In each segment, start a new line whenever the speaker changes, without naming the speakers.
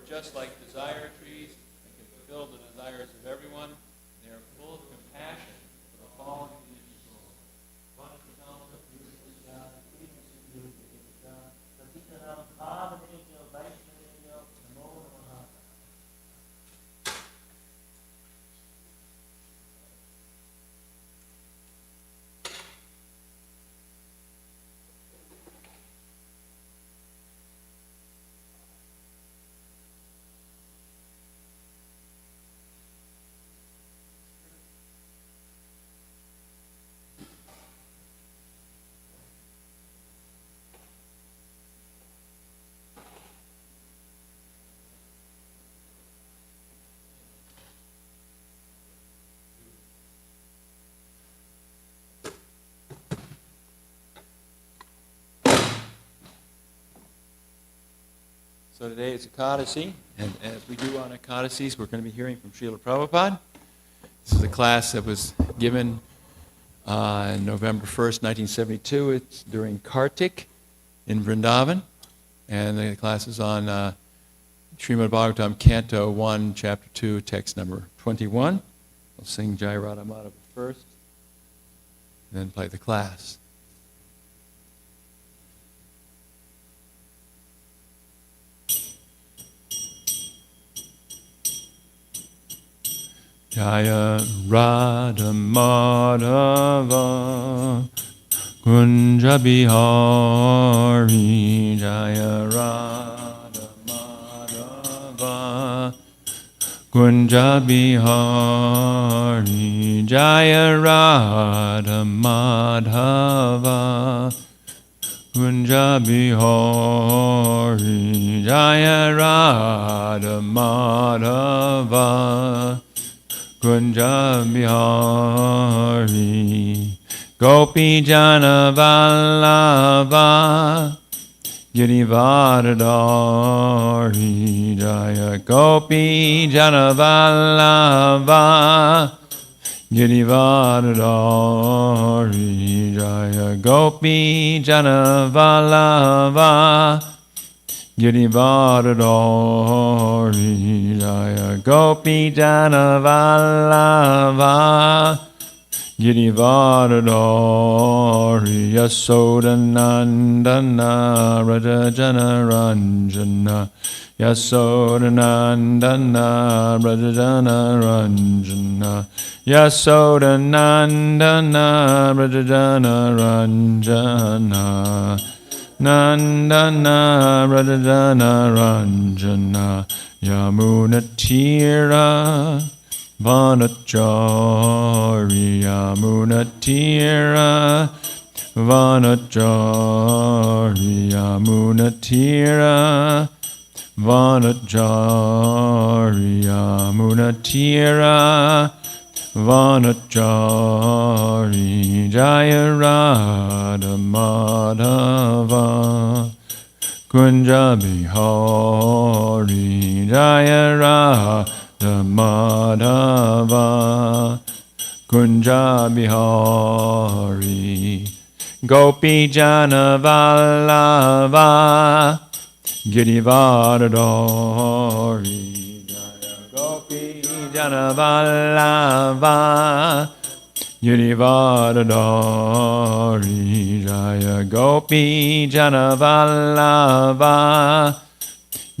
Just like desire trees, they can fulfill the desires of everyone. They are full of compassion for the fallen conditioned soul. So today is ISKCON, and as we do on ISKCONs, we're going to be hearing from Srila Prabhupada. This is a class that was given on November 1st, 1972. It's during Kartik in Vrindavan, and the class is on Srimad Bhagavatam, Canto 1, Chapter 2, text number 21. I'll sing Jai Radha Madhava first, and then play the class. Jaya Radha Madhava Kunja Bihari Jaya Radha Madhava Kunja Bihari Jaya Radha Madhava Kunja Bihari Jaya Radha Madhava Kunja Bihari Gopi Jana Vallabha Girivardhari Jaya Gopi Jana Vallabha Girivardhari Jaya Gopi Jana Vallabha Girivardhari Jaya Gopi Jana Vallabha Girivardhari Yasodanandana Rajajana Ranjana Yasodanandana Rajajana Ranjana Yasodanandana Rajajana Ranjana Nandana Radhana Ranjana Yamunatira Vanachari Yamunatira Vanachari Yamunatira Vanachari Yamunatira Vanachari Jaya Radha Madhava Kunja Bihari Jaya Radha Madhava Kunja Bihari Gopi Jana Vallabha Girivardhari Gopi Jana Vallabha Girivardhari Jaya Gopi Jana Vallabha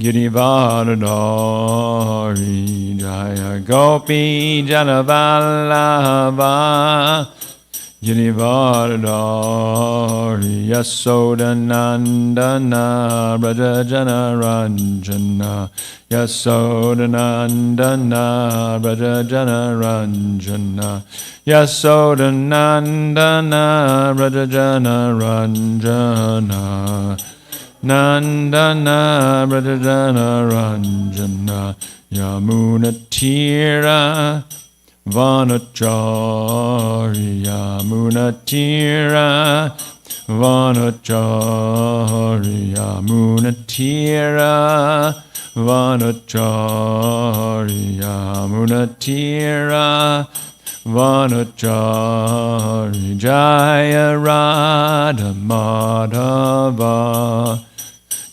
Girivardhari Jaya Gopi Jana Vallabha Girivardhari Yasodanandana Rajajana Ranjana Yasodanandana Rajajana Ranjana Yasodanandana Rajajana Ranjana Nandana Rajajana Ranjana Yamunatira Vanacharya Munatira Vanacharya Munatira Vanacharya Munatira Vanacharya Jaya Radha Madhava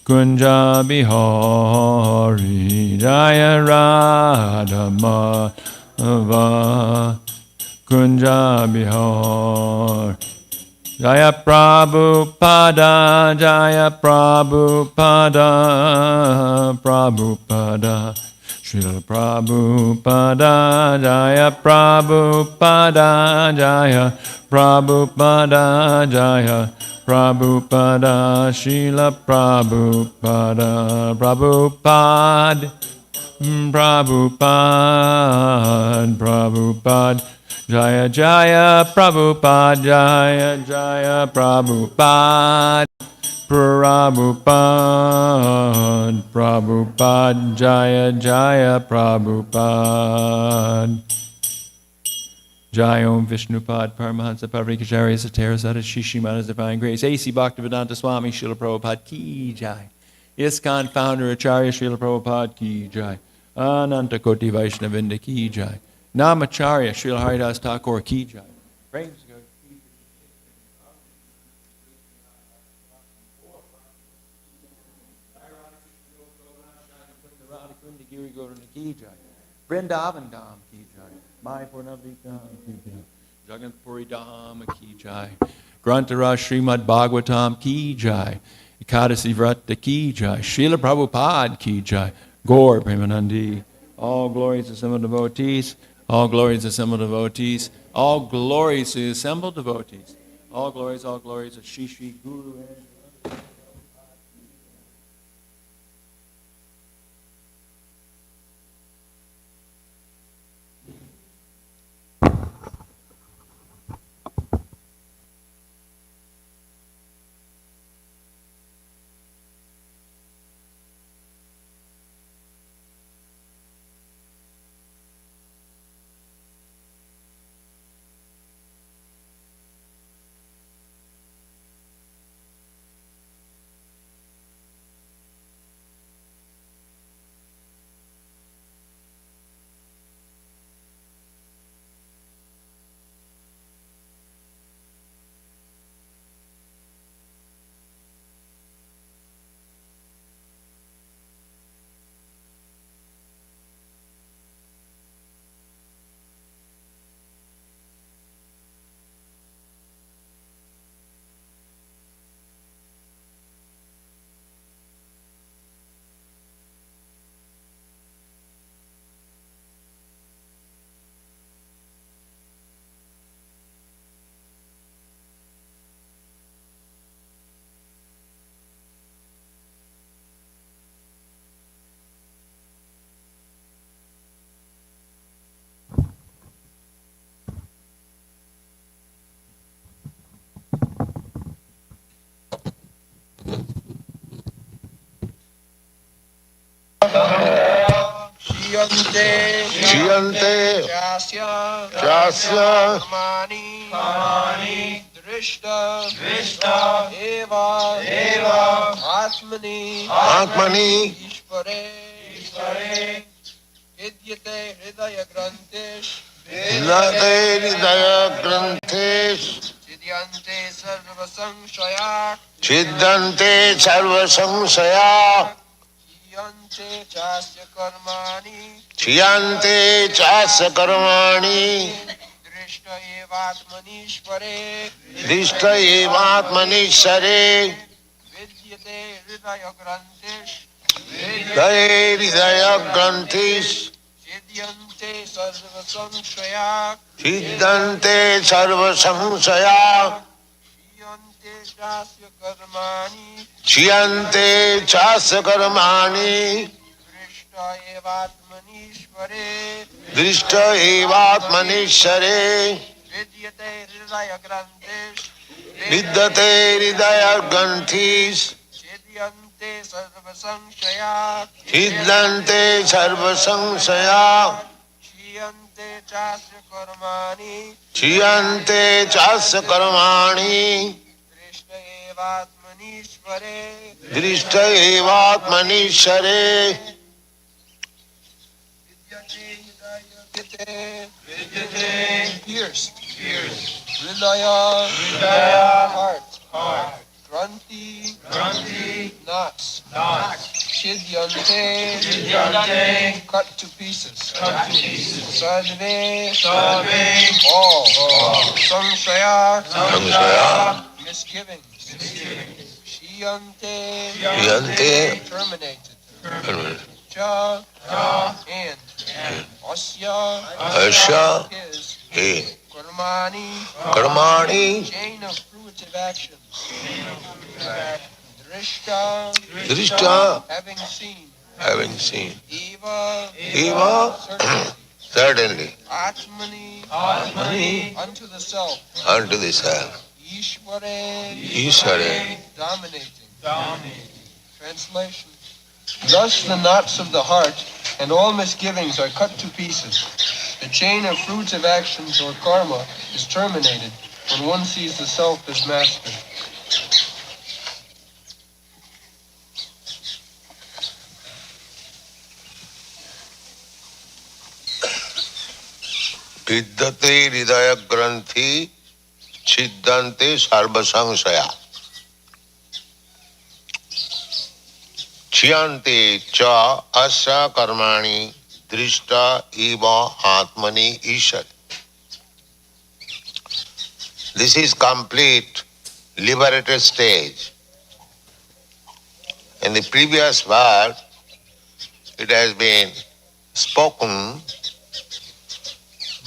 Kunja Bihari Jaya Radha Madhava Kunja Bihari Jaya Prabhupada Jaya Prabhupada Prabhupada Srila Prabhupada Jaya Prabhupada Jaya Prabhupada Jaya Prabhupada Srila Prabhupada Prabhupada Prabhupada Prabhupada Jaya Jaya Prabhupada Jaya Jaya Prabhupada Prabhupada Prabhupada Jaya Jaya Prabhupada Jai Om Vishnupad Paramahansa Parikacharya Satarasada Shishimana's Divine Grace A.C. Bhaktivedanta Swami Srila Prabhupada Ki Jai ISKCON Founder Acharya Srila Prabhupada Ki Jai Ananta Koti Vaishnavinda Ki Jai Namacharya Srila Haridas Thakur Ki Jai Praise God. Vrindavan Dham Ki Jai, Mayapur Navadvip Ki Jai, Jagannathpuri Dham Ki Jai, Grantara Srimad Bhagavatam Ki Jai, Ekadasi Vrata Ki Jai, Srila Prabhupada Ki Jai, Gaur Premanandi, all glories to assembled devotees, all glories to assembled devotees, all glories to assembled devotees, all glories of Shri Shri Guru and
Shiyante Jasya Mani Drishta Eva Atmani Ishvare Vidyate Hridaya Grantesh Chidyante Sarva Samshaya Chiyante Chasya Karmani Drishta Evatmanishvare Vidyate Hridaya Grantish Chidyante Sarva Samshaya Chiyante Chasya Karmani Drishta Evatmanishvare Vidyate Hridaya Grantish Chidyante Sarva Samshaya
chasya karmani
chiyante chasya karmani
drishta evatmanishvare
drishta evatmanishare
vidyate pierced hridaya heart granthi knots chidyante cut to pieces sadve all samshaya misgivings shiyante
chiyante
terminated cha and asya
asya
his
he
karmani
karmani
chain of fruitive actions drishta
drishta
having seen eva
eva
certainly
certainly
atmani unto the self
unto the self
ishvare
ishvare
dominating translation. Thus the knots of the heart and all misgivings are cut to pieces. The chain of fruitive actions or karma is terminated when one sees the self as master.
vidyate hridaya granthi chiddante sarva samshaya chiyante cha asya karmani drishta eva atmani ishar. This is complete liberated stage. In the previous verse, it has been spoken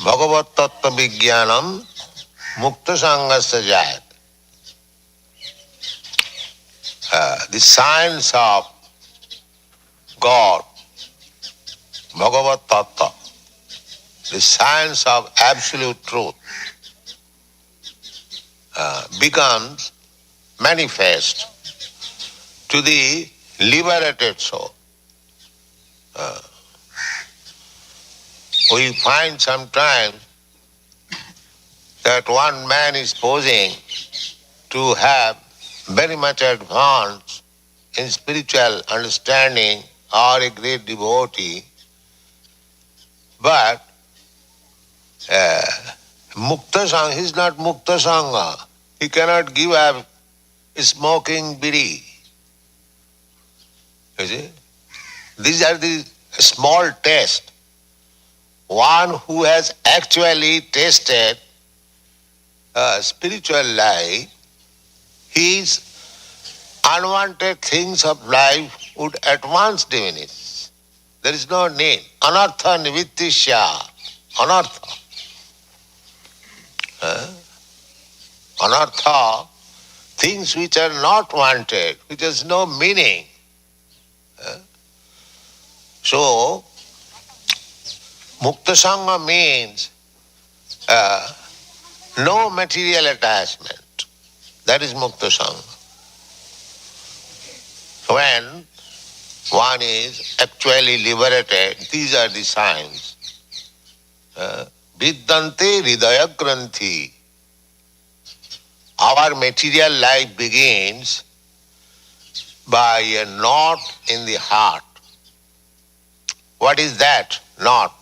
Bhagavat Tattva Vijnanam Mukta Sangasya Jayat. The science of God, Bhagavat Tattva, the science of absolute truth, becomes manifest to the liberated soul. We find sometimes that one man is posing to have very much advanced in spiritual understanding or a great devotee, but Mukta Sangha, he is not Mukta Sangha. He cannot give up smoking bidi. You see? These are the small tests. One who has actually tasted spiritual life, his unwanted things of life would at once diminish. There is no need. Anartha nivittisya. Anartha. Anartha, things which are not wanted, which has no meaning. So, Mukta Sangha means no material attachment. That is Mukta Sangha. When one is actually liberated, these are the signs. Vidyante hridaya granthi. Our material life begins by a knot in the heart. What is that knot?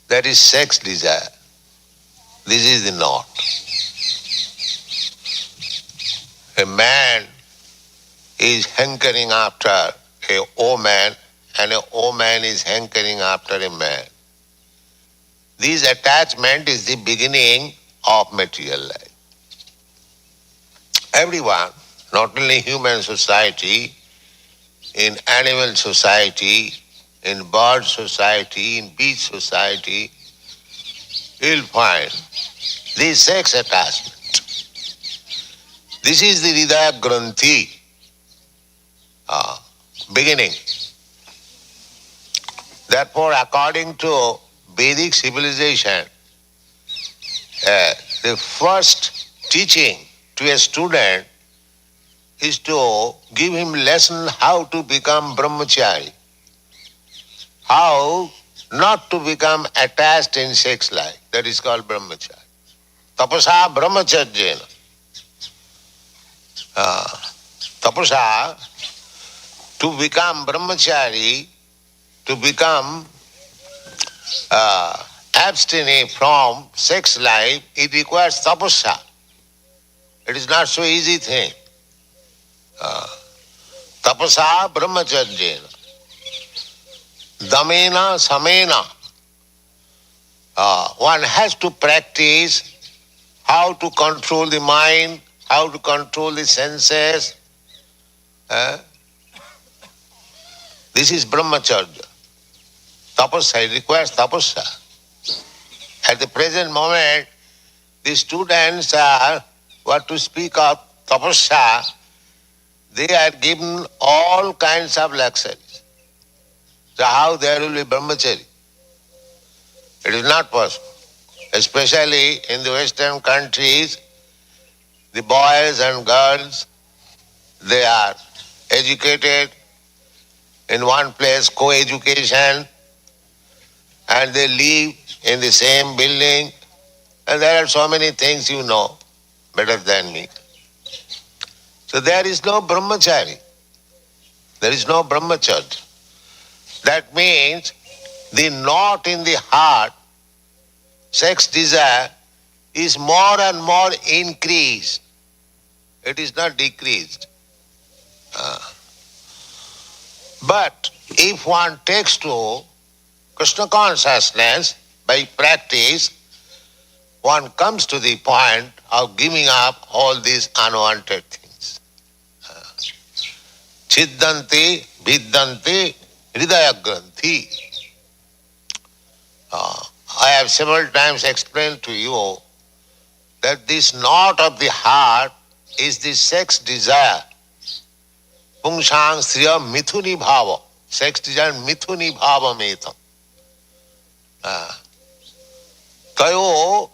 That is sex desire. This is the knot. A man is hankering after a woman and a woman is hankering after a man. This attachment is the beginning of material life. Everyone, not only human society, in animal society, in bird society, in beach society, you'll find this sex attachment. This is the Hridaya Granthi, beginning. Therefore, according to Vedic civilization, the first teaching to a student is to give him lesson how to become brahmachari, how not to become attached in sex life. That is called brahmacharya. Tapasa brahmacharyena. Tapasa, to become brahmachari, to become abstinent from sex life, it requires tapasya. It is not so easy thing. Tapasa brahmacharyena. Damena samena. One has to practice how to control the mind, how to control the senses. This is brahmacharya. Tapasya, it requires tapasya. At the present moment, the students are, what to speak of tapasya, they are given all kinds of lectures. So how there will be brahmachari? It is not possible. Especially in the Western countries, the boys and girls, they are educated in one place, co-education, and they live in the same building, and there are so many things you know better than me. So there is no brahmachari. There is no brahmacharya. That means the knot in the heart, sex desire, is more and more increased. It is not decreased. But if one takes to Krishna consciousness by practice, one comes to the point of giving up all these unwanted things. Chiddanti, viddanti, hridaya granthi. I have several times explained to you that this knot of the heart is the sex desire. Pungsang striya mithuni bhava. Sex desire mithuni bhava metam. Tayo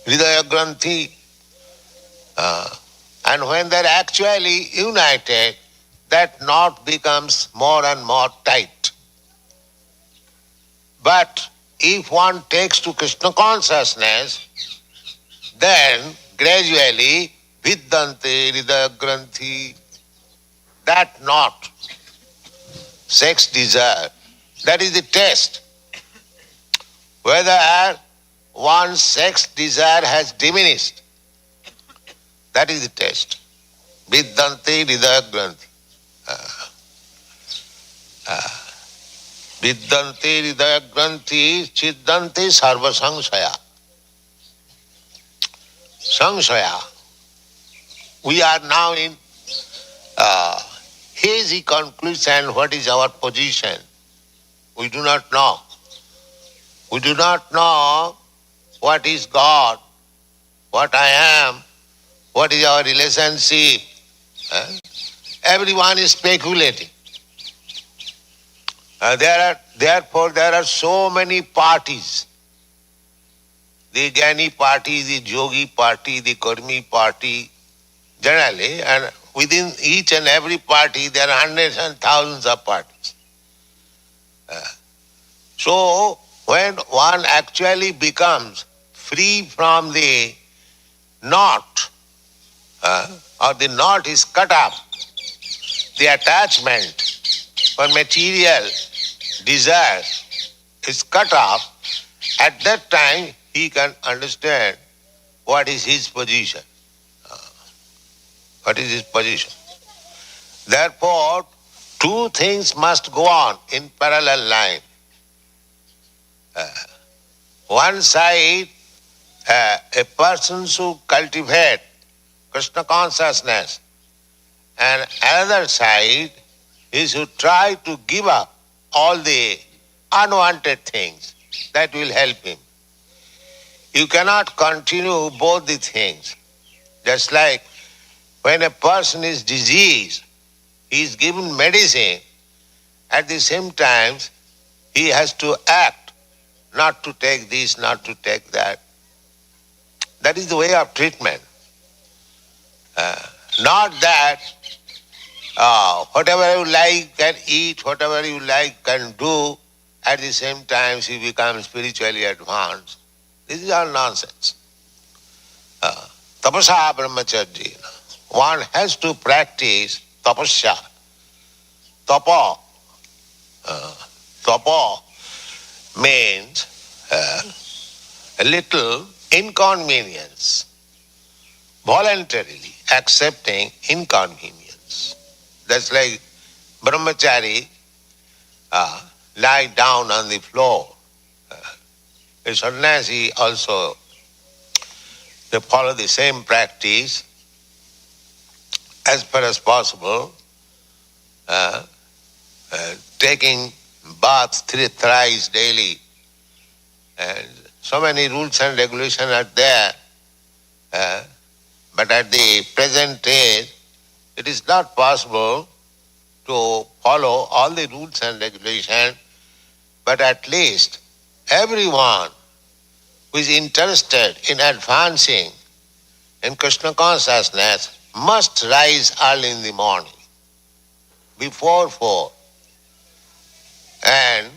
hridaya granthi. And when they are actually united, that knot becomes more and more tight. But if one takes to Krishna consciousness, then gradually viddante hridaya granthi, that knot, sex desire, that is the test. Whether one's sex desire has diminished, that is the test. Viddante hridaya granthi. Viddante hridaya granthi chiddante sarva samshaya. Samshaya. We are now in hazy conclusion what is our position. We do not know. We do not know what is God, what I am, what is our relationship. Everyone is speculating. Therefore, there are so many parties. The Jnani party, the Yogi party, the Karmi party, generally, and within each and every party there are hundreds and thousands of parties. So, when one actually becomes free from the knot, or the knot is cut off, the attachment for material desire is cut off, at that time he can understand what is his position. What is his position? Therefore, two things must go on in parallel line. One side, a person should cultivate Krishna consciousness, and another side, he should try to give up all the unwanted things. That will help him. You cannot continue both the things. Just like when a person is diseased, he is given medicine, at the same time he has to act, not to take this, not to take that. That is the way of treatment. Not that whatever you like can eat, whatever you like can do, at the same time you become spiritually advanced. This is all nonsense. Tapasa brahmacharya. One has to practice tapasya. Tapa. Tapa means a little inconvenience. Voluntarily accepting inconvenience. That's like brahmachari lie down on the floor. A sannyasi also, they follow the same practice as far as possible, taking baths thrice daily. And so many rules and regulations are there, but at the present age, it is not possible to follow all the rules and regulations, but at least everyone who is interested in advancing in Krishna consciousness must rise early in the morning, before 4, and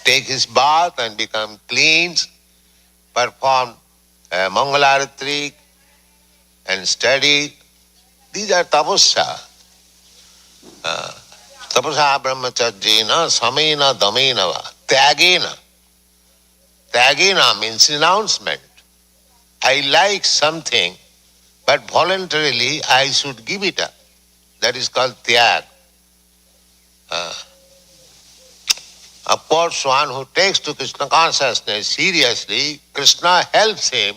take his bath and become clean, perform Mangalarati and study. These are tapasya. Tapasa brahmacharjena samena damena va tyagena. Tyagena means renouncement. I like something, but voluntarily I should give it up. That is called tyag. Of course, one who takes to Krishna consciousness seriously, Krishna helps him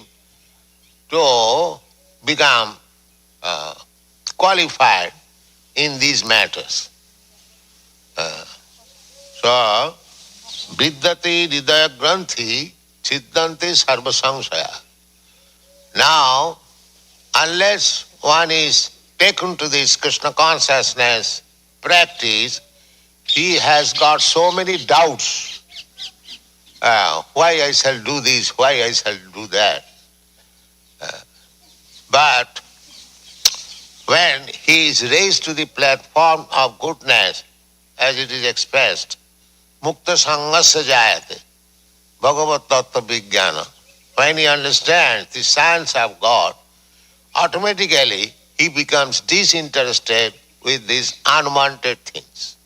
to become qualified in these matters. So, vidyate hridaya granthi chiddante sarva samsaya. Now, unless one is taken to this Krishna consciousness practice, he has got so many doubts. Why I shall do this, why I shall do that. But when he is raised to the platform of goodness, as it is expressed, mukta sangasya jayate, bhagavat tattva vijnana. When he understands the science of God, automatically he becomes disinterested with these unwanted things.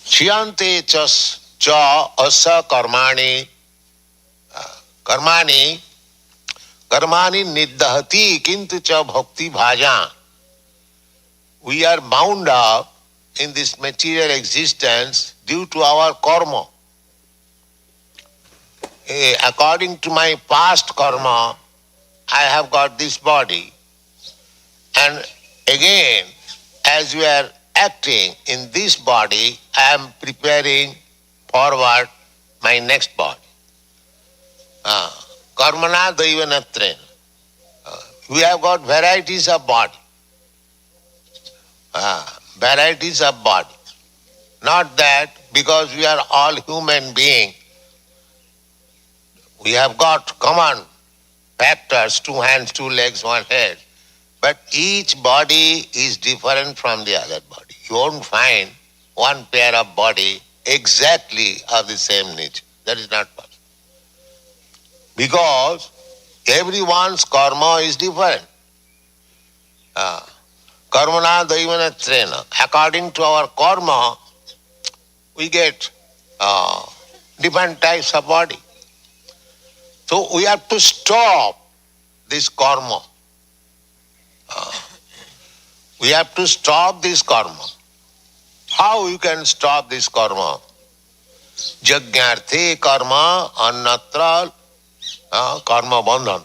Chiyante cha asa karmani niddhati kintu cha bhakti bhajan. We are bound up in this material existence due to our karma. According to my past karma, I have got this body. And again, as we are acting in this body, I am preparing forward my next body. Karmana daivanatra. We have got varieties of body. Varieties of body. Not that because we are all human beings, we have got common factors, 2 hands, 2 legs, 1 head. But each body is different from the other body. You won't find one pair of body exactly of the same nature. That is not possible. Because everyone's karma is different. Karmana daivanatrena. According to our karma, we get different types of body. So we have to stop this karma. We have to stop this karma. How you can stop this karma? Jagyarthe karma annatra karma bandhan.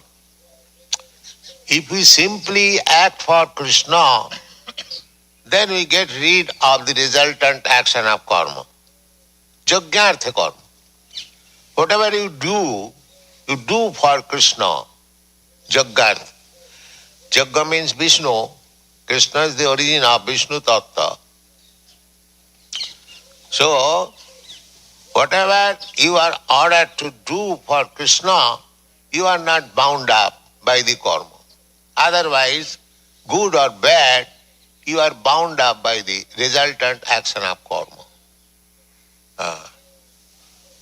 If we simply act for Krishna, then we get rid of the resultant action of karma. Jagyarthe karma. Whatever you do for Krishna. Jagyarthe. Jagga means Vishnu. Krishna is the origin of Vishnu Tattva. So, whatever you are ordered to do for Krishna, you are not bound up by the karma. Otherwise, good or bad, you are bound up by the resultant action of karma.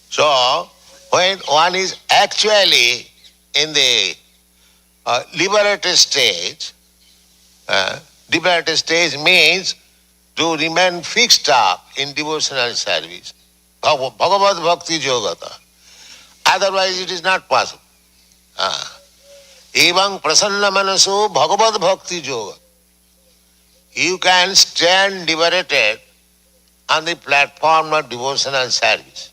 So, when one is actually in the liberated stage means to remain fixed up in devotional service. Bhagavad Bhakti Yogata. Otherwise it is not possible. Evang prasanna manaso Bhagavad Bhakti Yoga. You can stand liberated on the platform of devotional service.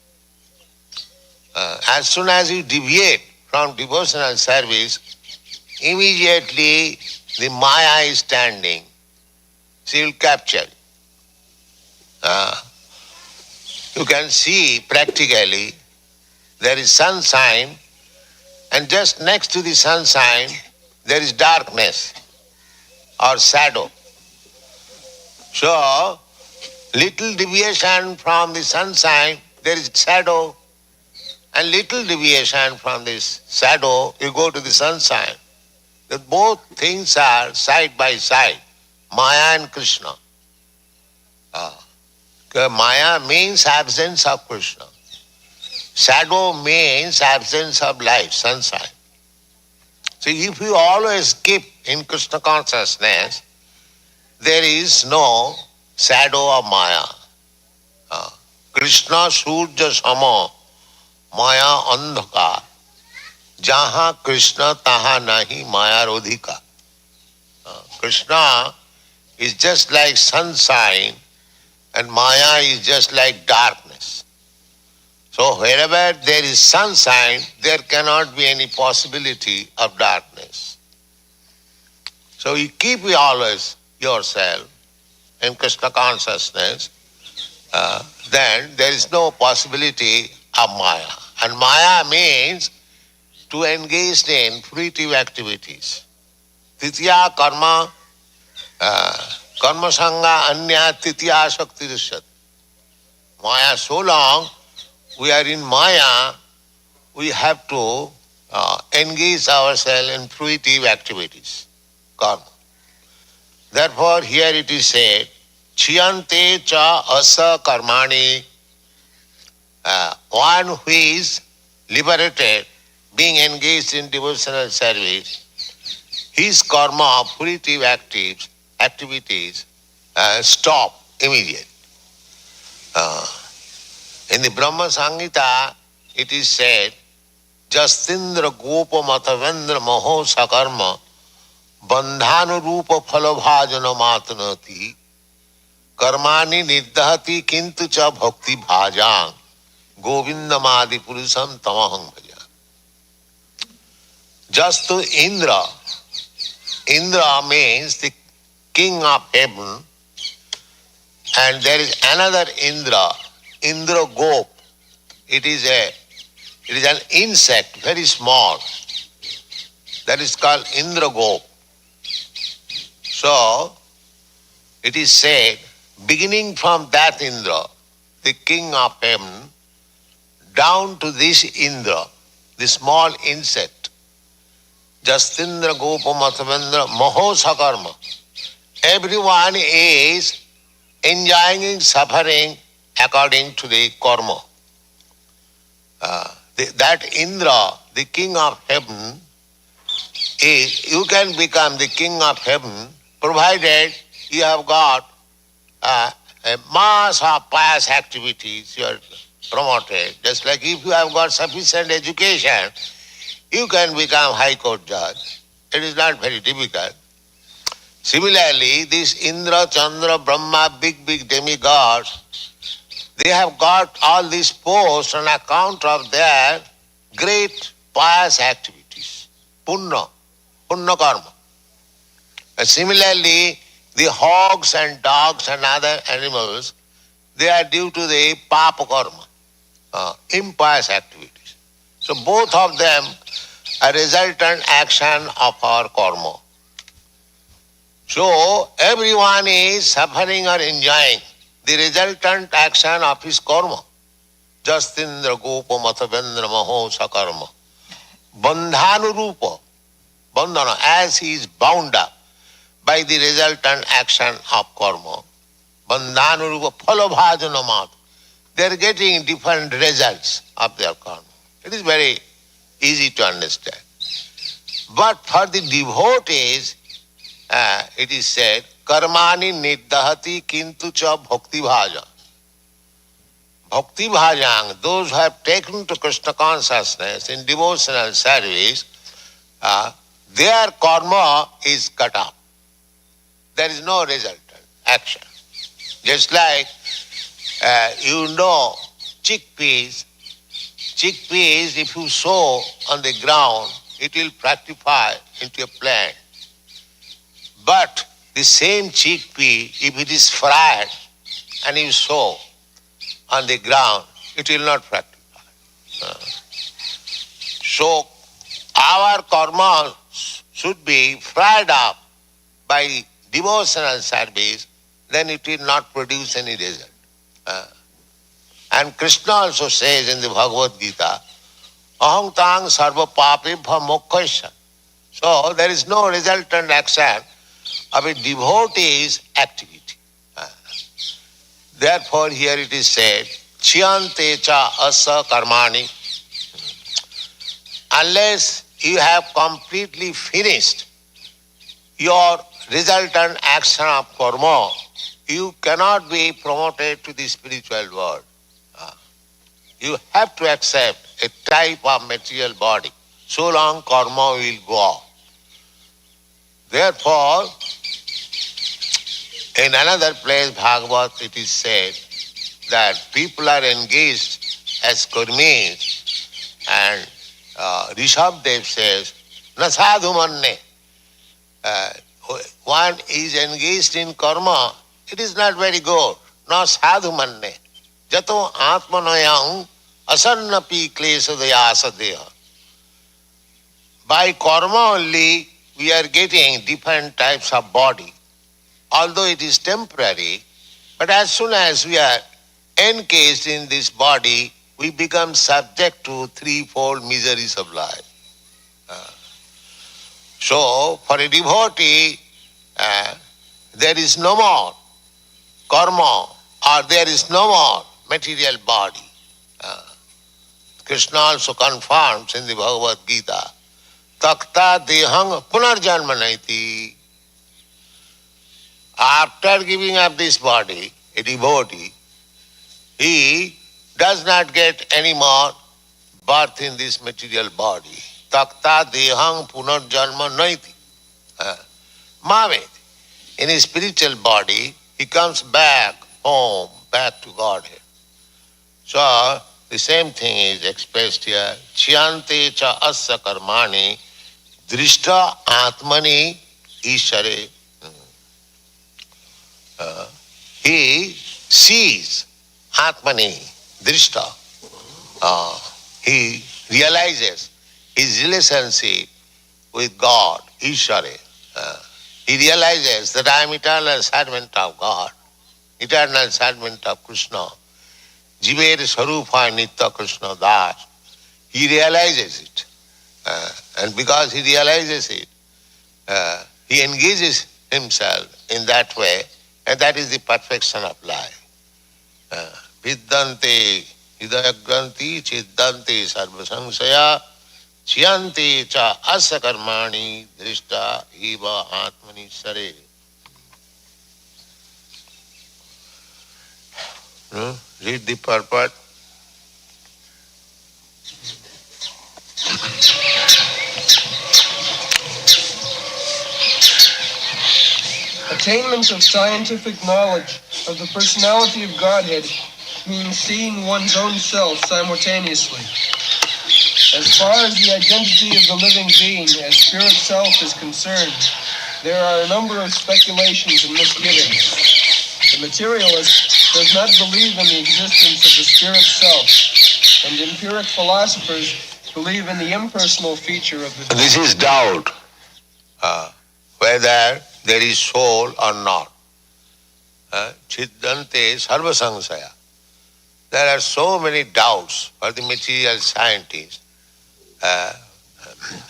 As soon as you deviate from devotional service, immediately the Maya is standing. She will capture you. You can see practically there is sunshine, and just next to the sunshine there is darkness or shadow. So, little deviation from the sunshine, there is shadow, and little deviation from this shadow, you go to the sunshine. That both things are side by side, Maya and Krishna. Maya means absence of Krishna. Shadow means absence of light, sunshine. So if you always keep in Krishna consciousness, there is no shadow of Maya. Krishna Surya Sama, Maya Andhakar. Jaha Krishna taha nahi Maya Rodhika. Krishna is just like sunshine and Maya is just like darkness. So wherever there is sunshine, there cannot be any possibility of darkness. So you keep always yourself in Krishna consciousness, then there is no possibility of Maya. And Maya means to engage in fruitive activities. Titiya karma, karma sangha anya titiya shakti rishat. Maya, so long we are in Maya, we have to engage ourselves in fruitive activities, karma. Therefore, here it is said, chiyante cha asa karmani, one who is liberated, being engaged in devotional service, his karma, fruitive activities stop immediately. In the Brahma Samhita, it is said, Jastindra gopa matavendra maho sakarma bandhanu rupa phalabhajana matanati karmani nirdhati kintu cha bhakti bhajang govindamadi purusam tamaham bhaja. Just to Indra. Indra means the king of heaven, and there is another Indra, Indra Gop. It is an insect, very small. That is called Indra Gop. So, it is said, beginning from that Indra, the king of heaven, down to this Indra, the small insect, Jastindra Gopa Mathavendra Maho Sakarma. Everyone is enjoying suffering according to the karma. That Indra, the king of heaven, you can become the king of heaven provided you have got a mass of pious activities you are promoted. Just like if you have got sufficient education, you can become High Court judge. It is not very difficult. Similarly, this Indra, Chandra, Brahma, big demigods, they have got all these posts on account of their great pious activities. Punna karma. And similarly, the hogs and dogs and other animals, they are due to the papa karma, impious activities. So both of them are resultant action of our karma. So everyone is suffering or enjoying the resultant action of his karma. Jastindra gopa mathavendra maho sakarma. Bandhanu rupa. Bandhana, as he is bound up by the resultant action of karma. Bandhanurupa phalabhajanamat. They are getting different results of their karma. It is very easy to understand. But for the devotees, it is said, karmani niddahati kintu cha bhakti bhaja. Bhakti bhajang, those who have taken to Krishna consciousness in devotional service, their karma is cut off. There is no resultant action. Just like chickpeas. Chickpeas, if you sow on the ground, it will fructify into a plant. But the same chickpea, if it is fried and you sow on the ground, it will not fructify. So our karma should be fried up by devotional service, then it will not produce any result. And Krishna also says in the Bhagavad Gita, aham tang sarva papebha moksha. So there is no resultant action of a devotee's activity. Therefore here it is said, chiyante cha asa karmani. Unless you have completely finished your resultant action of karma, you cannot be promoted to the spiritual world. You have to accept a type of material body. So long karma will go on. Therefore, in another place, Bhagavad, it is said that people are engaged as karmis, and Rishabdev says, na sadhu manne. One is engaged in karma, it is not very good. Na sadhu manne. Jato atmanayam asannapi klesha sadeha. By karma only we are getting different types of body. Although it is temporary, but as soon as we are encased in this body, we become subject to threefold miseries of life. So, for a devotee, there is no more karma, or there is no more material body. Krishna also confirms in the Bhagavad Gita, takta dehang punarjanma naiti. After giving up this body, a devotee, he does not get any more birth in this material body. Takta dehang punarjanma naiti. Mavet. In his spiritual body, he comes back home, back to Godhead. So, the same thing is expressed here. Chiyante cha asya karmani drishta atmani ishare. He sees atmani drishta. He realizes his relationship with God, ishare. He realizes that I am eternal servant of God, eternal servant of Krishna. Jiver Sarupa Nitya Krishna Das. He realizes it. And because he realizes it, he engages himself in that way, and that is the perfection of life. Viddante hidayagranti chiddante sarvasangsaya chiyante cha asa karmani drishta eva atmani sare. Read the purport.
Attainment of scientific knowledge of the personality of Godhead means seeing one's own self simultaneously. As far as the identity of the living being as spirit self is concerned, there are a number of speculations and misgivings. The materialist does not believe in the existence of the spirit self, and empiric philosophers believe in the impersonal feature of the...
This is doubt, whether there is soul or not. Chiddante sarvasangsaya. There are so many doubts for the material scientists.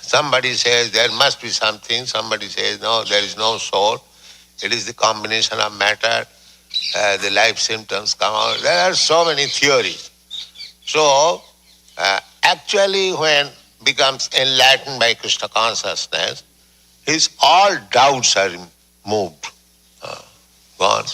Somebody says there must be something, somebody says no, there is no soul. it is the combination of matter, the life symptoms come out. There are so many theories. So, actually when becomes enlightened by Krishna consciousness, his all doubts are removed, gone.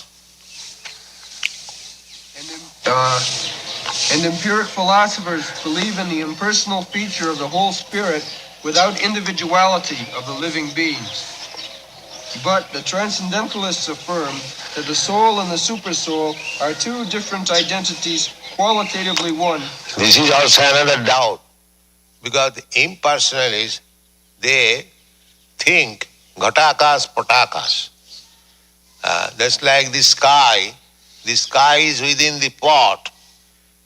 And empiric philosophers believe in the impersonal feature of the whole spirit without individuality of the living beings. But the transcendentalists affirm that the soul and the supersoul are two different identities, qualitatively one.
This is also another doubt, because the impersonalists, they think ghatakas, patakas. That's like the sky. The sky is within the pot,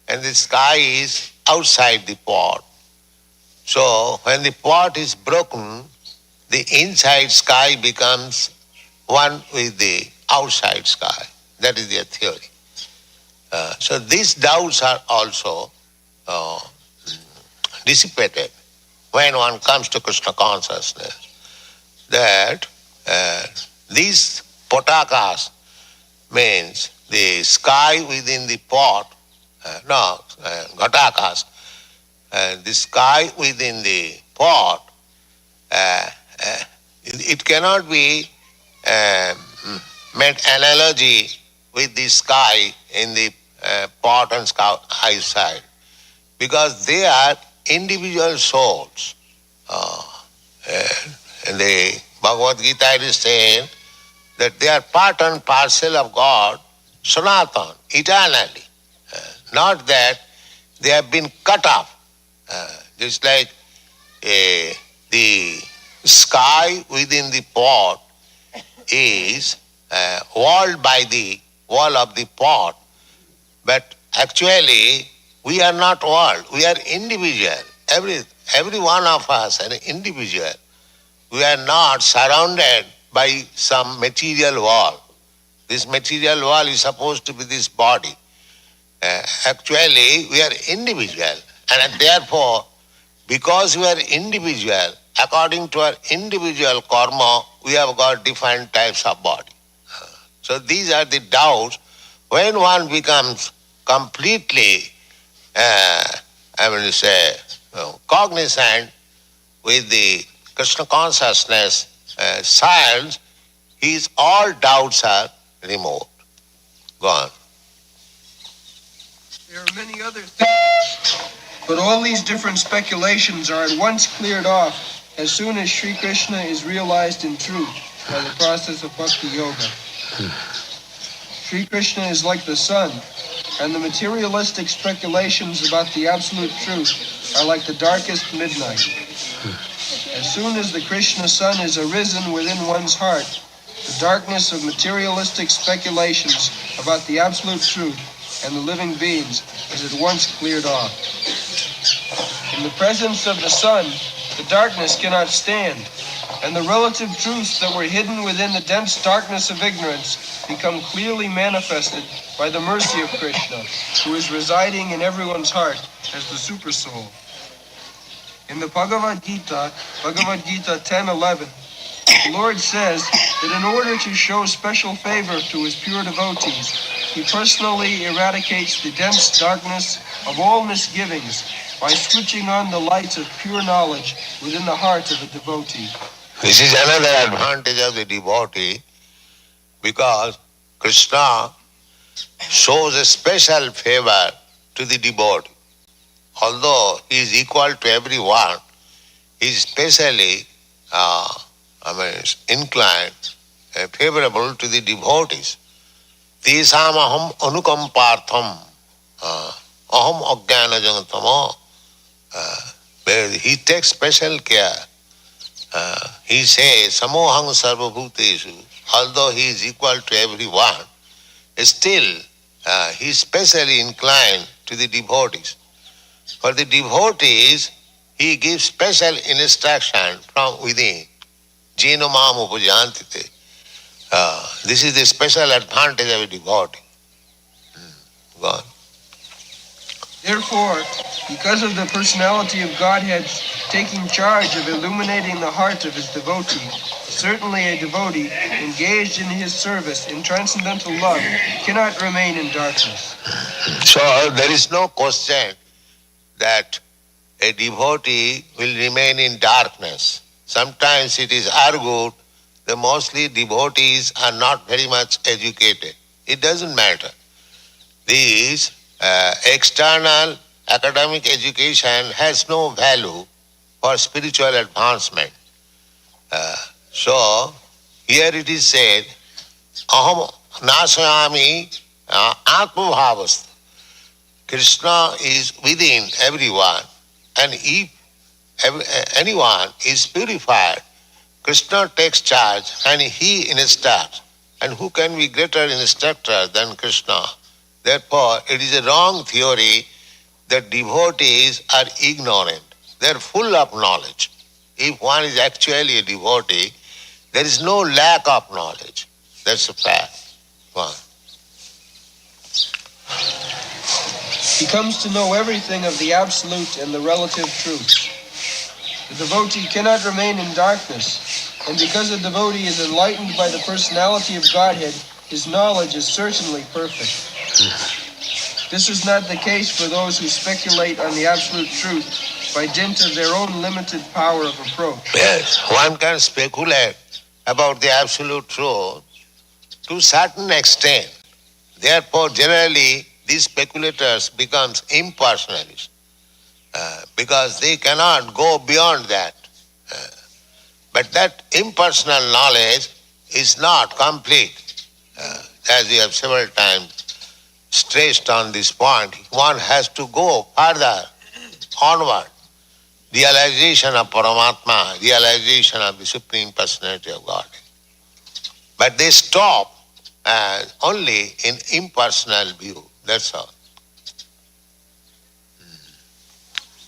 and the sky is outside the pot. So when the pot is broken, the inside sky becomes one with the outside sky. That is their theory. So these doubts are also dissipated when one comes to Krishna consciousness, that these potakas means the sky within the pot, ghatakas, the sky within the pot, it cannot be made analogy with the sky in the pot and sky outside, because they are individual souls. And the Bhagavad Gita is saying that they are part and parcel of God, Sanatan, eternally. Not that they have been cut off. Just like the sky within the pot is walled by the wall of the pot, but actually we are not walled, we are individual. Every one of us are individual. We are not surrounded by some material wall. This material wall is supposed to be this body. Actually, we are individual, and therefore, because we are individual, according to our individual karma, we have got different types of body. So these are the doubts. When one becomes completely, cognizant with the Krishna consciousness science, his all doubts are removed, gone.
There are many other things, but all these different speculations are at once cleared off as soon as Sri Krishna is realized in truth by the process of Bhakti Yoga. Sri Krishna is like the sun, and the materialistic speculations about the absolute truth are like the darkest midnight. As soon as the Krishna sun is arisen within one's heart, the darkness of materialistic speculations about the absolute truth and the living beings is at once cleared off. In the presence of the sun, the darkness cannot stand, and the relative truths that were hidden within the dense darkness of ignorance become clearly manifested by the mercy of Krishna, who is residing in everyone's heart as the Supersoul. In the Bhagavad Gita 10:11, the Lord says that in order to show special favor to his pure devotees, he personally eradicates the dense darkness of all misgivings by switching on the lights of pure knowledge within the heart of a devotee.
This is another advantage of the devotee, because Krishna shows a special favor to the devotee. Although he is equal to everyone, he is specially inclined, favorable to the devotees. Tesam aham anukampartham aham ajnana janatama. He takes special care. He says, samohang sarvabhuteshu. Although he is equal to everyone, still he is specially inclined to the devotees. For the devotees, he gives special instruction from within. Jeno mam upajantite. This is the special advantage of a devotee. God.
Therefore, because of the personality of Godhead's taking charge of illuminating the heart of his devotee. Certainly a devotee engaged in his service in transcendental love cannot remain in darkness.
So there is no question that a devotee will remain in darkness. Sometimes it is argued that mostly devotees are not very much educated. It doesn't matter. This external academic education has no value for spiritual advancement. So here it is said, aham nasayami atmabhavastha. Krishna is within everyone, and if anyone is purified, Krishna takes charge and he instructs. And who can be greater instructor than Krishna? Therefore, it is a wrong theory that devotees are ignorant. They are full of knowledge. If one is actually a devotee, there is no lack of knowledge. That's a fact. One.
He comes to know everything of the absolute and the relative truths. The devotee cannot remain in darkness, and because the devotee is enlightened by the personality of Godhead, his knowledge is certainly perfect. This is not the case for those who speculate on the absolute truth by dint of their own limited power of approach.
Yes, one can speculate about the absolute truth to a certain extent. Therefore, generally, these speculators become impersonalists because they cannot go beyond that. But that impersonal knowledge is not complete. As we have several times stressed on this point, one has to go further, onward. Realization of Paramatma, realization of the Supreme Personality of God. But they stop only in impersonal view. That's all.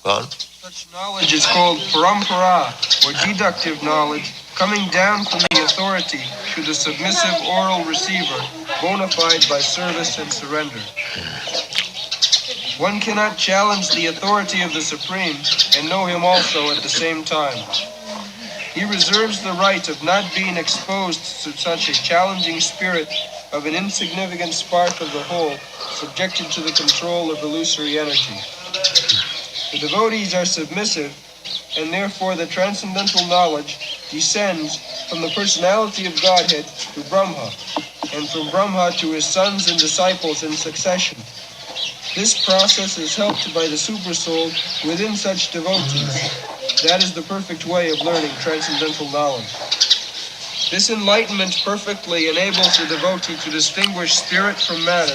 Go on.
Such knowledge is called parampara, or deductive knowledge, coming down from the authority to the submissive oral receiver, bona fide by service and surrender. One cannot challenge the authority of the Supreme and know him also at the same time. He reserves the right of not being exposed to such a challenging spirit of an insignificant spark of the whole, subjected to the control of illusory energy. The devotees are submissive, and therefore the transcendental knowledge descends from the personality of Godhead to Brahma, and from Brahma to his sons and disciples in succession. This process is helped by the Supersoul within such devotees. That is the perfect way of learning transcendental knowledge. This enlightenment perfectly enables the devotee to distinguish spirit from matter,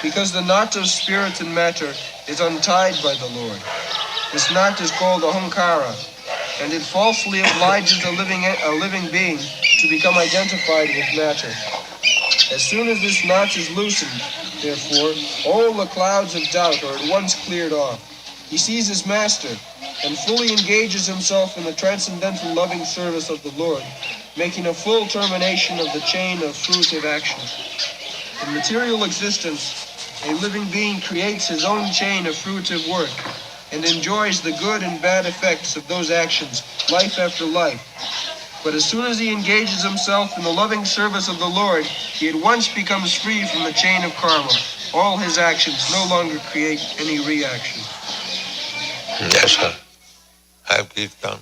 because the knot of spirit and matter is untied by the Lord. This knot is called ahankara, and it falsely obliges a living being to become identified with matter. As soon as this knot is loosened, therefore, all the clouds of doubt are at once cleared off. He sees his master and fully engages himself in the transcendental loving service of the Lord, making a full termination of the chain of fruitive action. In material existence, a living being creates his own chain of fruitive work and enjoys the good and bad effects of those actions, life after life. But as soon as he engages himself in the loving service of the Lord, he at once becomes free from the chain of karma. All his actions no longer create any reaction.
Yes, sir. Have Kirtan.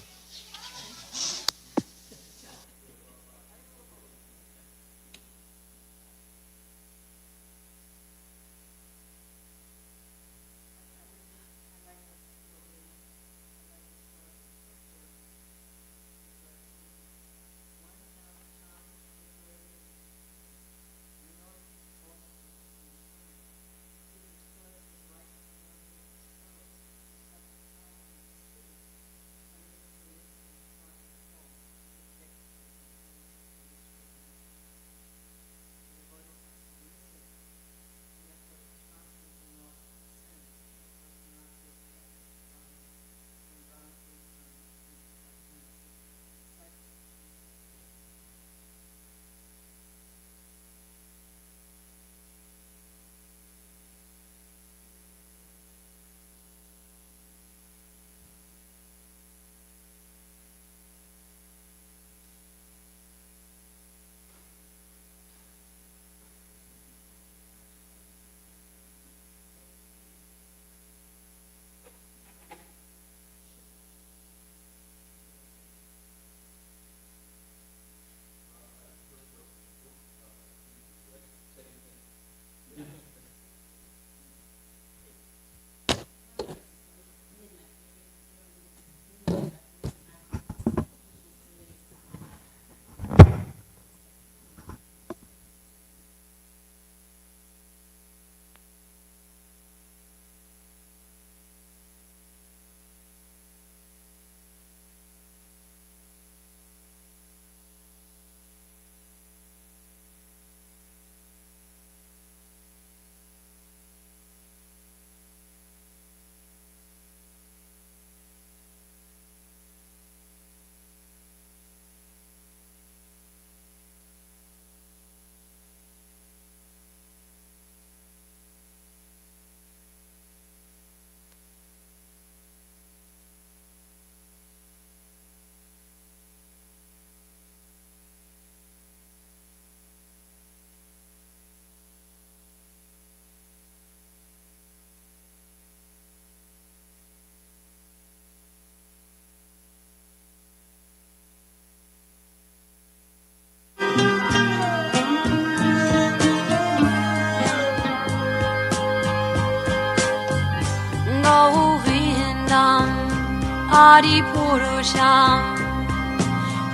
Adipurusham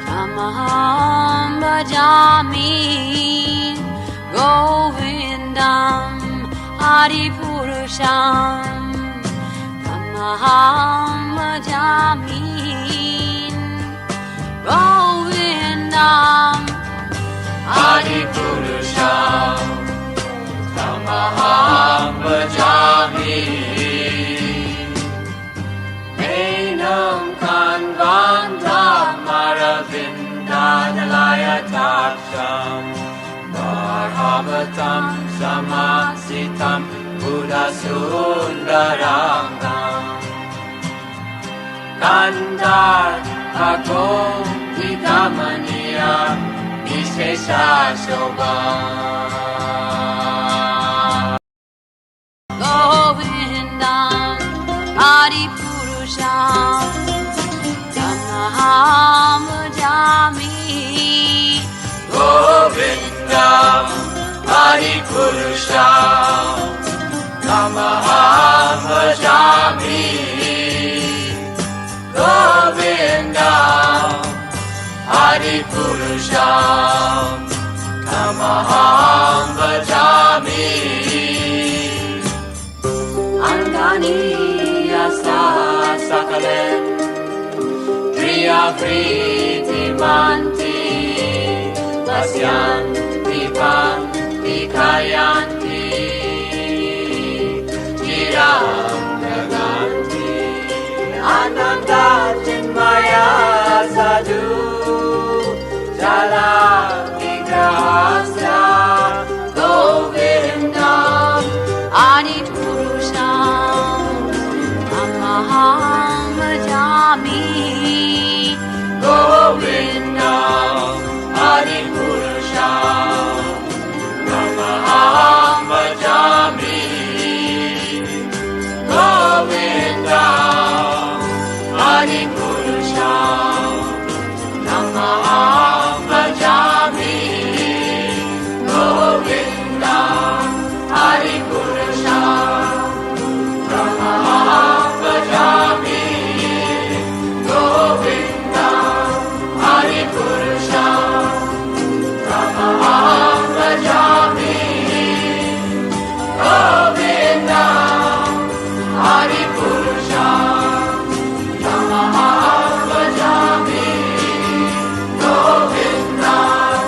Tamaham Bhajami Govindam Adipurusham Tamaham Bhajami Govindam
Adipurusham Tamaham Bhajami Enam Kanvantam Maravindadalaya Taksham Marhavatam Samasitam Buddhasundarangam Kandar Agom Vidamaniya Vishesha Shobha
Govindam Adipurusham Tamaham Bhajami
Govindam Adipurusham Tamaham Bhajami Govindam Adipurusham Tamaham Bhajami Angani Asa Sakalen Priya Priti Manti Pasyanti Panti Kayanti Chiram Naganti Ananda Chinmaya Sadhu Jala Vigrahasya
Govindam Adipurusham Tamaham Bhajami
Govindam Adipurusham Tamaham Bhajami Govindam Adipurusham Tamaham Bhajami Govindam Adipurusham Tamaham Bhajami Govindam Adipurusham Tamaham Bhajami Govindam Adipurusham Tamaham Bhajami Govindam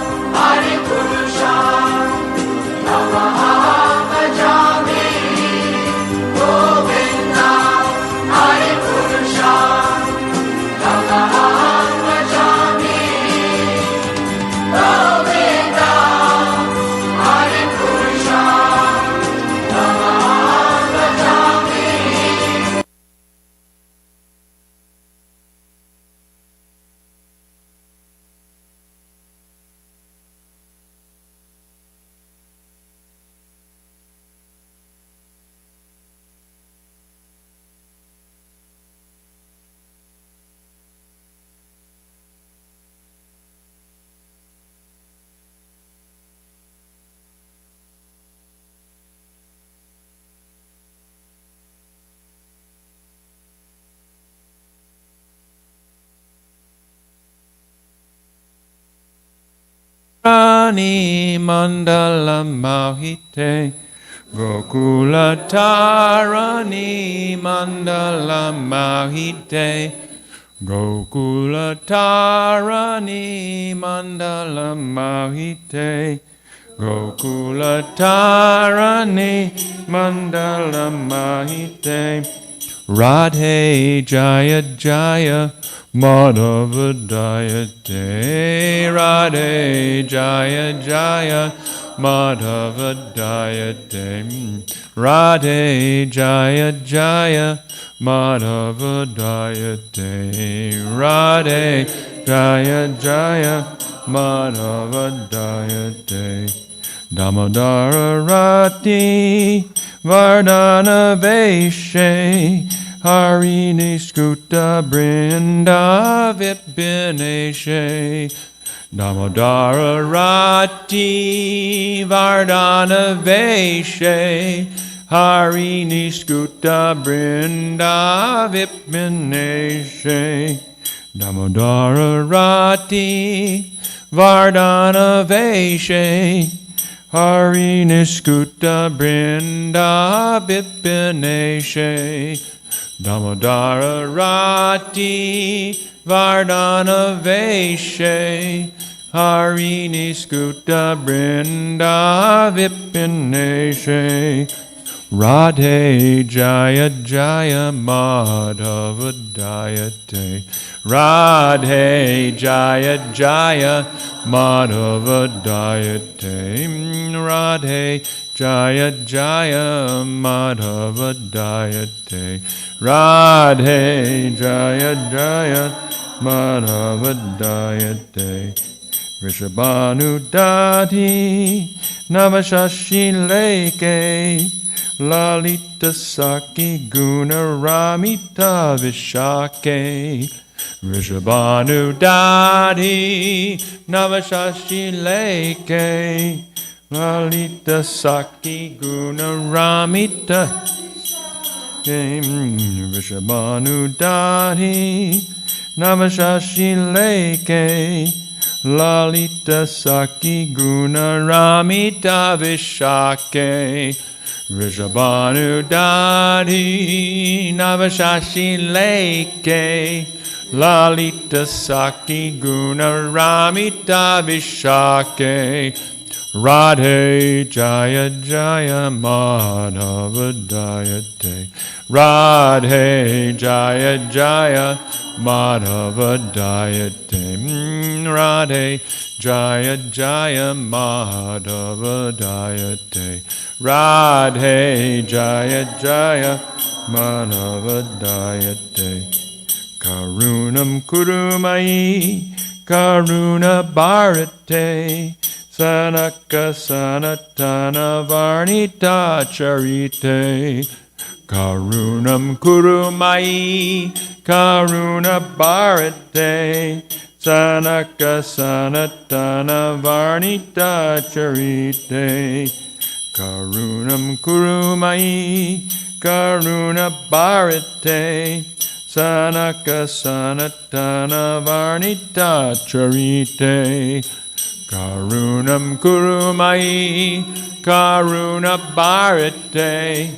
Adipurusham Tamaham Bhajami Govindam Adipurusham Tamaham Bhajami Govindam Adipurusham Tamaham Bhajami Rani Mandala Mahite Gokula Tarani Mandala Mahite Gokula Tarani Mandala Mahite Gokula Tarani Mandala Mahite Radhe Jaya Jaya Madhava Dayate Radhe Jaya Jaya Madhava Dayate Radhe Jaya Jaya Madhava Dayate Radhe Jaya Jaya Madhava Dayate Damodara Rati Vardhana Veshe Harini Skuta Brinda Vipineshe Damodara Rati Vardhana Veshe Harini Skuta Brinda Vipmineshe Damodara Rati Vardhana Veshe Harini Skuta Brinda Vipmineshe Damodara Rati Vardhana Veshe Harini Skuta Brinda Vipmineshe Radhe Jaya Jaya Madhava Dayate Radhe Jaya Jaya Madhava Dayate Radhe Jaya Jaya Madhava Dayate Radhe Jaya Jaya Madhava Dayate Vrishabhanu Dati Navashashi Leke Lalita Saki Guna Ramita Vishake Vrishabhanu Dati Navashashi Leke Lalita Saki Guna Ramita Vrishabhanu Dati Navashashi Leke Lalita Saki Guna Ramita Vishake Vrishabhanu Dati Navashashi Leke Lalita Saki Guna Ramita Vishake Radhe Jaya Jaya Madhava Dayate Radhe Jaya Jaya Madhava Dayate Radhe Jaya Jaya Madhava Dayate Radhe Jaya Jaya Madhava Dayate Karunam Kurumai Karuna Bharate Sanaka Sanatana Varnita Charite Karunam Kurumai Karuna Bharate Sanaka Sanatana Varnita Charite Karunam Kurumai Karuna Bharate Sanaka Sanatana Varnita Charite Karunam Kurumai Karuna Bharate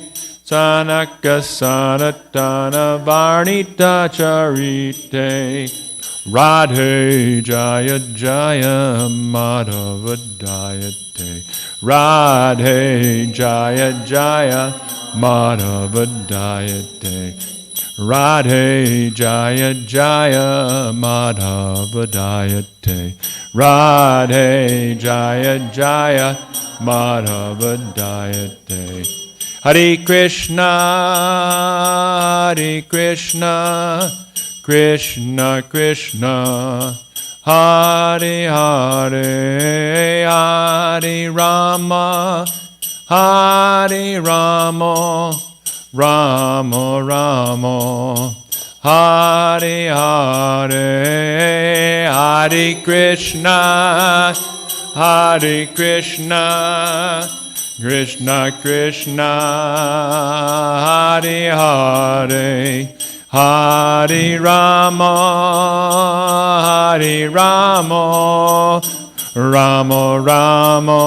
Sanaka Sanatana Varnita Charite Radhe Jaya Jaya Madhava Dayate Radhe Jaya Jaya Madhava Dayate Radhe Jaya Jaya Madhava Dayate Radhe Jaya Jaya Madhava Dayate Hare Krishna Hare Krishna Krishna Krishna Hare Hare Hare Rama Hare Rama Rama Rama Hare Hare Hare Krishna Hare Krishna Krishna Krishna Hare Hare Hare Rama Hare Rama Rama Rama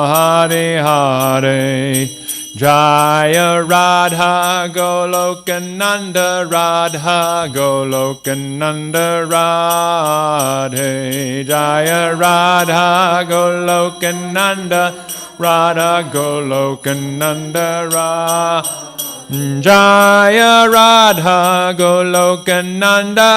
Hare Hare Jaya Radha Golokananda Radha Golokananda Radhe Jaya Radha Golokananda Radha Golokananda Radhe Jaya Radha Golokananda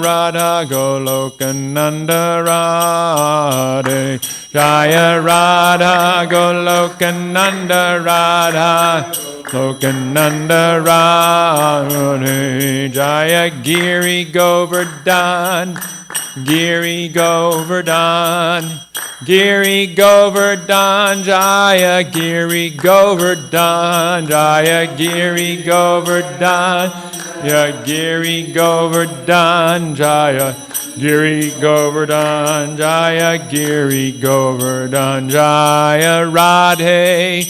Radha Golokananda Radhe Jaya Radha Golokananda Radha Golokananda Radhe Jaya Giri Govardhan Giri Govardhan Giri Govardhan Jaya Giri Govardhan Jaya Giri Govardhan Jaya Giri Govardhan Jaya Giri Govardhan Jaya Giri Govardhan Jaya Radhe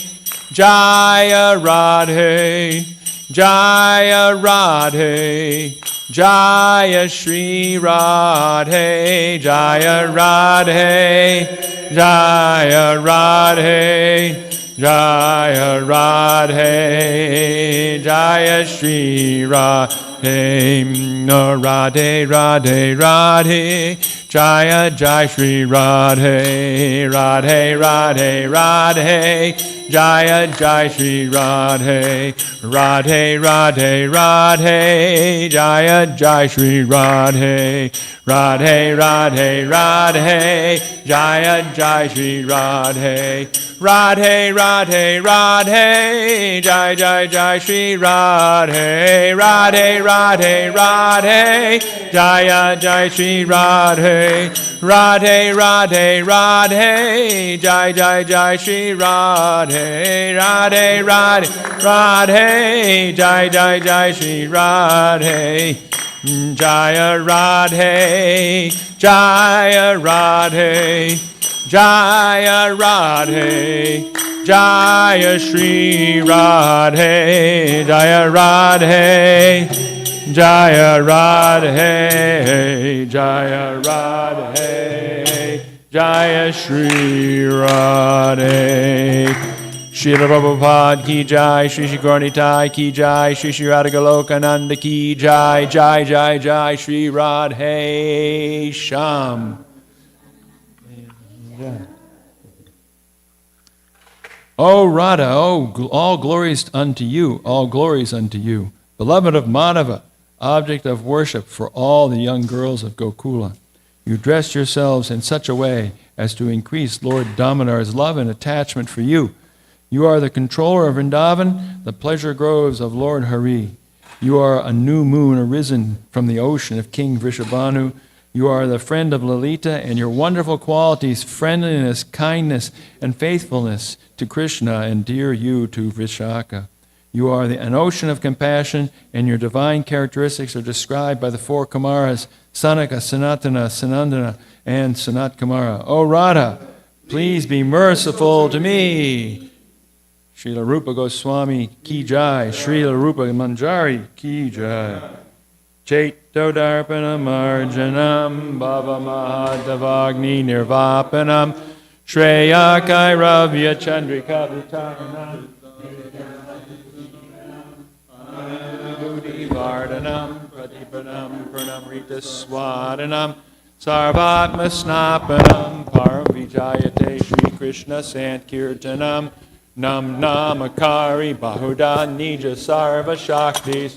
Jaya Radhe, Jaya Radhe, Jaya Shri Radhe, Jaya Radhe, Jaya Radhe, Jaya Radhe, Jaya Shri Radhe, Radhe, Radhe, Radhe, Jaya Jai Shri Radhe, Radhe, Radhe, Radhe, Jaya Jai Shri Radhe, Radhe, Radhe, Radhe, Jaya Jai Shri Radhe, Radhe, Radhe, Radhe, Jaya Jai Shri Radhe, Radhe, Radhe, Radhe, Jai Jai Jai Shri Radhe, Radhe, Radhe, Radhe, Jaya Jai Shri Radhe, Radhe, Radhe, Radhe, Jai Jai Jai Shri Radhe, Radhe, Radhe, Radhe, Jai Jai Jai Shri Radhe, Jaya Radhe, Jaya Radhe, Jaya Radhe, Jaya Shri Radhe, Jaya Radhe, Jaya Radhe, Jaya Radhe, Jaya Shri Radhe. Srila Prabhupada ki jai, Shri Shri Gauranitai ki jai, Shri Shri Radha Goloka Nanda ki jai, jai jai jai, Shri Radhe Sham. O Radha, all glories unto you, all glories unto you, beloved of Madhava, object of worship for all the young girls of Gokula. You dress yourselves in such a way as to increase Lord Damodar's love and attachment for you. You are the controller of Vrindavan, the pleasure groves of Lord Hari. You are a new moon arisen from the ocean of King Vrishabhanu. You are the friend of Lalita, and your wonderful qualities, friendliness, kindness, and faithfulness to Krishna, endear you to Vishaka. You are an ocean of compassion, and your divine characteristics are described by the four Kumaras, Sanaka, Sanatana, Sanandana, and Sanat Kumara. O Radha, please be merciful to me. Srila Rupa Goswami ki jai, Srila Rupa Manjari ki jai. Chaito Darpanam Arjanam Bhava Mahadavagni Nirvapanam Shreya Kairavya Chandrika Vitaranam Anudhi Vardhanam Pratipanam Pranamrita Swadanam Sarvatma Snapanam Param Vijayate Shri Krishna Sankirtanam Nam Namakari Bahuda Nija Sarva Shaktis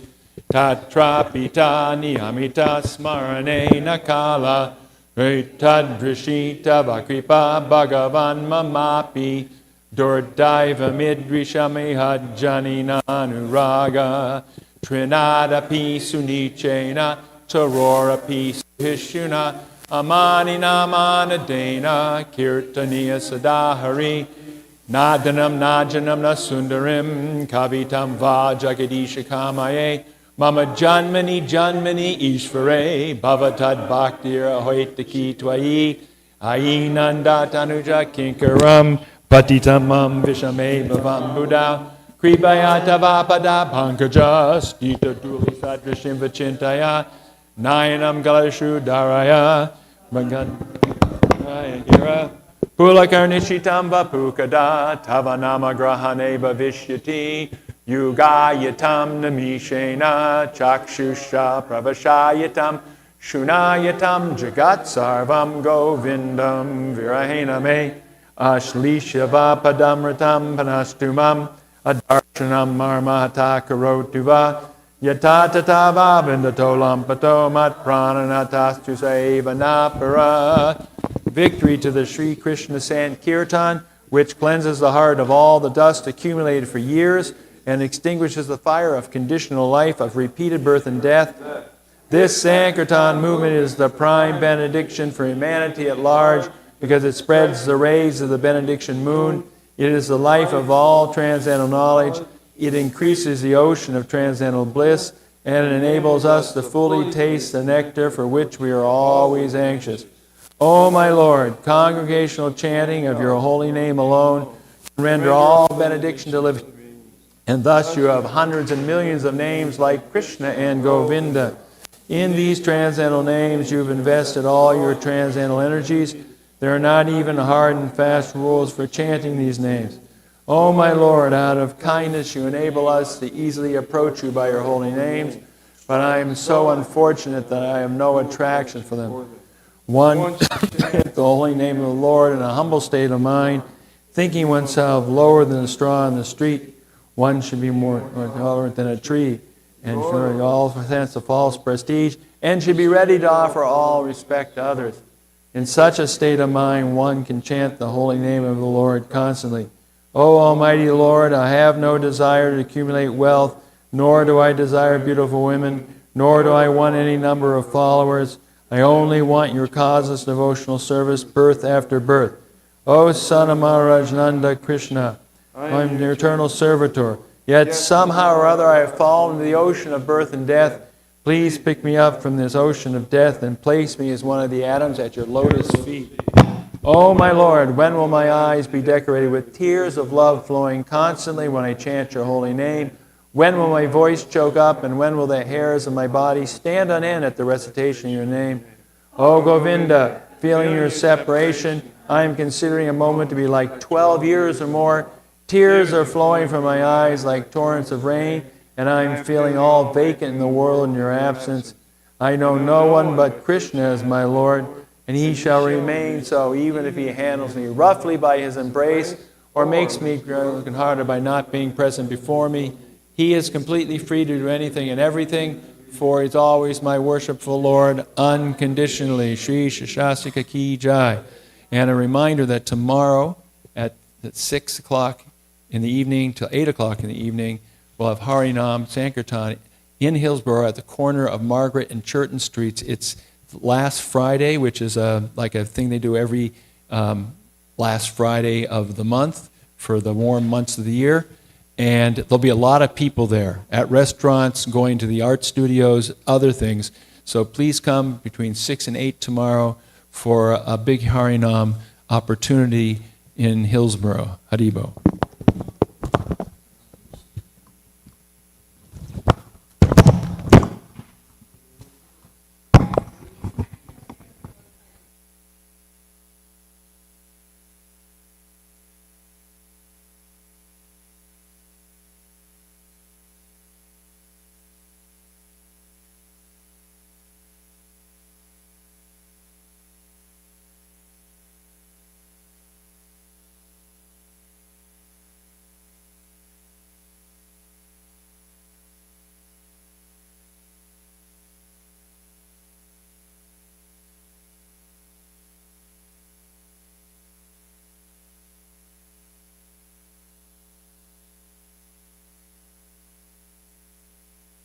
Tatrapita Niyamita Smarane Nakala Tadrishita Vakripa Bhagavan Mamapi Durdaiva Midrishami Janina Anuraga Trinadapi Sunichena Tarorapi Hishuna Amanina Manadena Kirtaniya Sadahari Nadanam Najanam Nasundarim Kavitam Va Jagadisha Kamaye Mama Janmani Janmani Ishvare Bhavatad Bhaktir Ahoitaki Twayi Ainanda Tanuja Kinkaram Patitamam Vishame Bhavam Buddha Kribayata Vapada Pankaja Stita Duli Sadrashim Vachintaya Nayanam Galashu Daraya Gira Pulakarnishitam Vapukada Tavanama Grahane Bhavishyati Yugayatam Namishena Chakshusha Pravashayatam Shunayatam Jagat Sarvam Govindam Virahena Me Ashlishava Padamratam Panastumam Adarshanam Marmahata Karotuva Yatatatava Vindatolam Mat Prananatastu Saiva Napara. Victory to the Sri Krishna Sankirtan, which cleanses the heart of all the dust accumulated for years and extinguishes the fire of conditional life, of repeated birth and death. This Sankirtan movement is the prime benediction for humanity at large because it spreads the rays of the benediction moon. It is the life of all transcendental knowledge. It increases the ocean of transcendental bliss, and it enables us to fully taste the nectar for which we are always anxious. O my Lord, congregational chanting of your holy name alone Render all benediction to living. And thus you have hundreds and millions of names like Krishna and Govinda. In these transcendental names you've invested all your transcendental energies. There are not even hard and fast rules for chanting these names. O my Lord, out of kindness you enable us to easily approach you by your holy names, but I am so unfortunate that I have no attraction for them. One chant the holy name of the Lord in a humble state of mind, thinking oneself lower than a straw in the street. One should be more tolerant than a tree, and fearing all sense of false prestige, and should be ready to offer all respect to others. In such a state of mind, one can chant the holy name of the Lord constantly. O Almighty Lord, I have no desire to accumulate wealth, nor do I desire beautiful women, nor do I want any number of followers. I only want your causeless devotional service, birth after birth. O Son of Maharaj Nanda Krishna, I am your eternal servitor. Yet somehow or other I have fallen into the ocean of birth and death. Please pick me up from this ocean of death and place me as one of the atoms at your lotus feet. Oh, my Lord, when will my eyes be decorated with tears of love flowing constantly when I chant your holy name? When will my voice choke up, and when will the hairs of my body stand on end at the recitation of your name? Oh, Govinda, feeling your separation, I am considering a moment to be like 12 years or more. Tears are flowing from my eyes like torrents of rain, and I am feeling all vacant in the world in your absence. I know no one but Krishna as my Lord, and he shall remain so even if he handles me roughly by his embrace or makes me broken-hearted by not being present before me. He is completely free to do anything and everything, for he's always my worshipful Lord unconditionally. Shri Shashasika Ki Jai. And a reminder that tomorrow at 6 o'clock in the evening till 8 o'clock in the evening, we'll have Harinam Sankirtan in Hillsborough at the corner of Margaret and Churton Streets. It's last Friday, which is like a thing they do every last Friday of the month for the warm months of the year. And there'll be a lot of people there at restaurants, going to the art studios, other things. So please come between 6 and 8 tomorrow for a big Harinam opportunity in Hillsborough. Haribo.